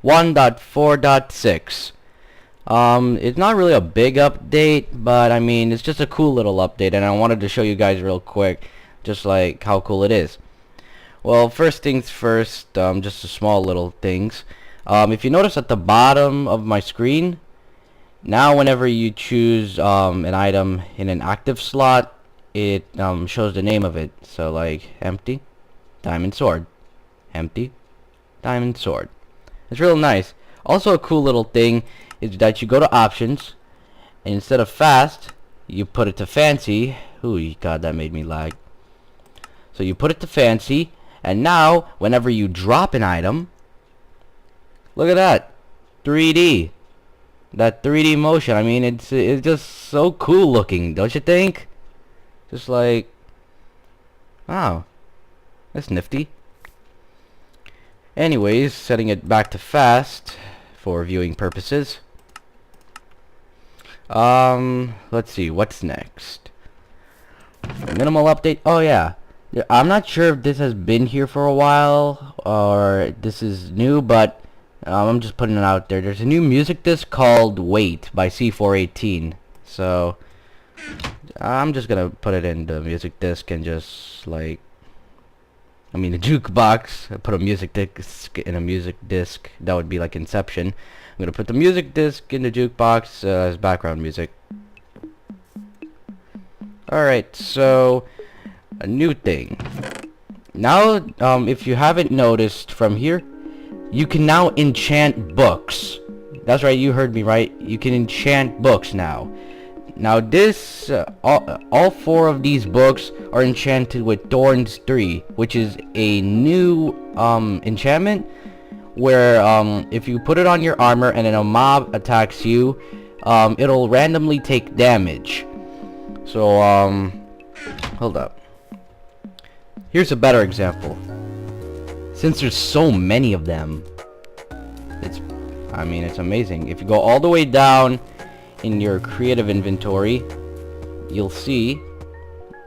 1.4.6. It's not really a big update, but I mean, it's just a cool little update, and I wanted to show you guys real quick, just like how cool it is. Well, first things first, just a small little things. If you notice at the bottom of my screen, now whenever you choose an item in an active slot, it shows the name of it. So like empty, diamond sword, empty, diamond sword. It's real nice. Also a cool little thing is that you go to options, and instead of fast, you put it to fancy. Ooh, God, that made me lag. So you put it to fancy, and now whenever you drop an item, look at that, 3D. That 3D motion. I mean, it's just so cool looking, don't you think? Just like, wow, that's nifty. Anyways, setting it back to fast for viewing purposes. Let's see, what's next? Minimal update. Oh yeah, I'm not sure if this has been here for a while or this is new, but I'm just putting it out there. There's a new music disc called Wait by C418. So I'm just gonna put it in the music disc and just like, I mean, the jukebox. I put a music disc in a music disc. That would be like Inception. I'm gonna put the music disc in the jukebox as background music. Alright, so a new thing. Now, if you haven't noticed from here, you can now enchant books. That's right, you heard me right. You can enchant books now. Now this, all four of these books are enchanted with Thorns 3, which is a new enchantment where if you put it on your armor and then a mob attacks you, it'll randomly take damage. So hold up. Here's a better example. Since there's so many of them, it's amazing. If you go all the way down in your creative inventory, you'll see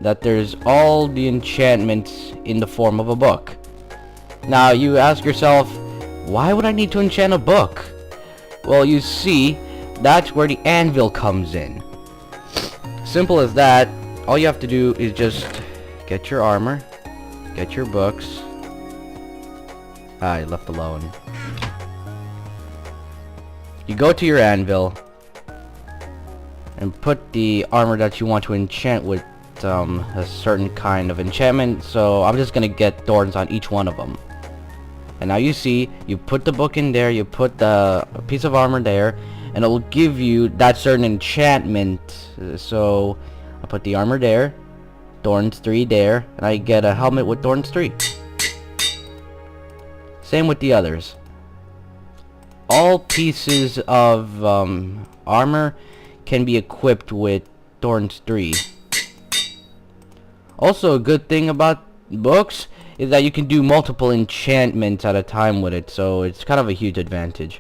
that there's all the enchantments in the form of a book. Now you ask yourself, why would I need to enchant a book? Well, you see, that's where the anvil comes in. Simple as that. All you have to do is just get your armor, get your books. I left alone. You go to your anvil and put the armor that you want to enchant with a certain kind of enchantment. So I'm just gonna get thorns on each one of them. And now you see, you put the book in there, you put the piece of armor there, and it will give you that certain enchantment. So I put the armor there, Thorns 3 there, and I get a helmet with Thorns 3. Same with the others. All pieces of armor can be equipped with Thorns 3. Also, a good thing about books is that you can do multiple enchantments at a time with it, so it's kind of a huge advantage.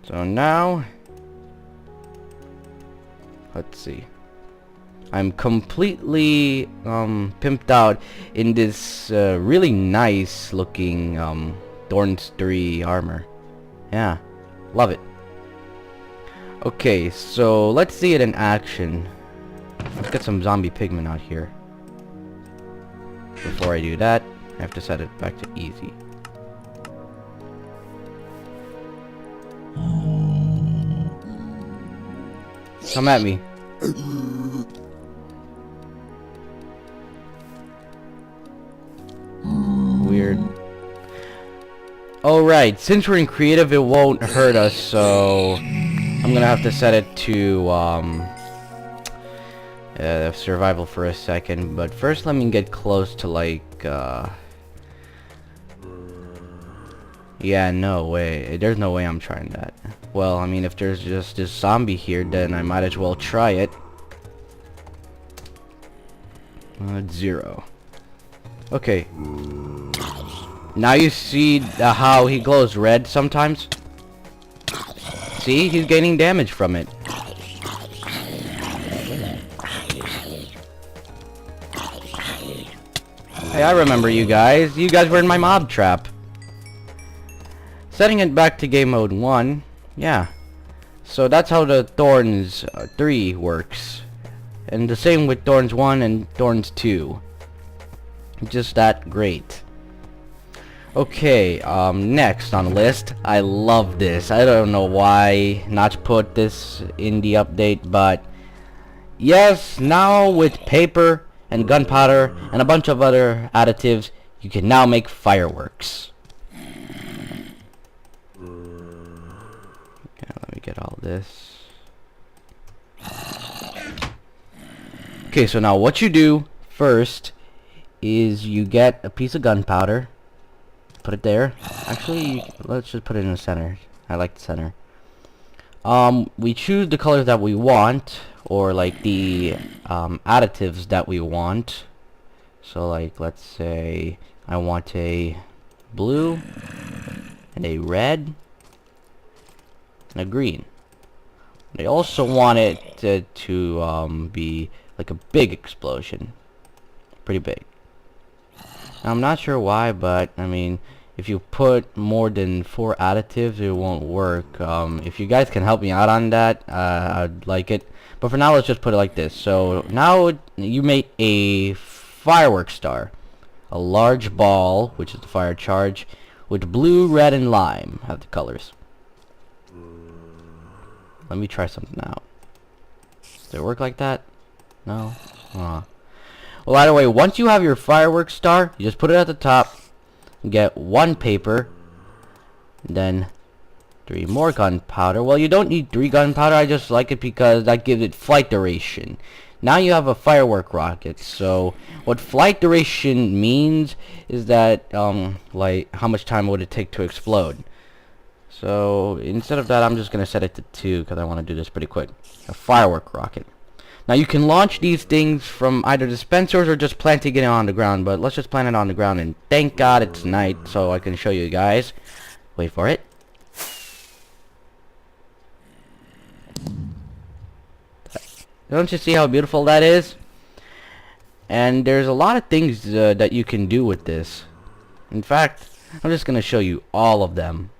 So now, let's see. I'm completely pimped out in this really nice looking Thorns 3 armor. Yeah, love it. Okay, so let's see it in action. Let's get some zombie pigmen out here. Before I do that, I have to set it back to easy. Come at me. Weird. Alright, since we're in creative, it won't hurt us, so I'm gonna have to set it to survival for a second. But first, let me get close to like yeah, no way. There's no way I'm trying that. Well, I mean, if there's just this zombie here, then I might as well try it. 0. Okay. Now you see how he glows red sometimes? See? He's gaining damage from it. Hey, I remember you guys. You guys were in my mob trap. setting it back to game mode 1, yeah. So that's how the Thorns 3 works. And the same with Thorns 1 and Thorns 2. Just that great. Okay, next on the list, I love this. I don't know why not put this in the update, but yes, now with paper and gunpowder and a bunch of other additives, you can now make fireworks. Okay, let me get all this. Okay, so now what you do first is you get a piece of gunpowder. Put it there. Actually, let's just put it in the center. I like the center. We choose the colors that we want, or like the additives that we want. So like, let's say I want a blue and a red and a green. They also want it to be like a big explosion, pretty big. I'm not sure why, but I mean, if you put more than 4 additives, it won't work. If you guys can help me out on that, I'd like it. But for now, let's just put it like this. So now you make a fireworks star, a large ball, which is the fire charge, with blue, red, and lime have the colors. Let me try something out. Does it work like that? No? Well, either way, once you have your fireworks star, you just put it at the top, get 1 paper, then 3 more gunpowder. Well, you don't need 3 gunpowder, I just like it because that gives it flight duration. Now you have a firework rocket. So what flight duration means is that, like, how much time would it take to explode. So instead of that, I'm just going to set it to 2 because I want to do this pretty quick. A firework rocket. Now you can launch these things from either dispensers or just planting it on the ground, but let's just plant it on the ground, and thank God it's night so I can show you guys. Wait for it. Don't you see how beautiful that is? And there's a lot of things that you can do with this. In fact, I'm just going to show you all of them.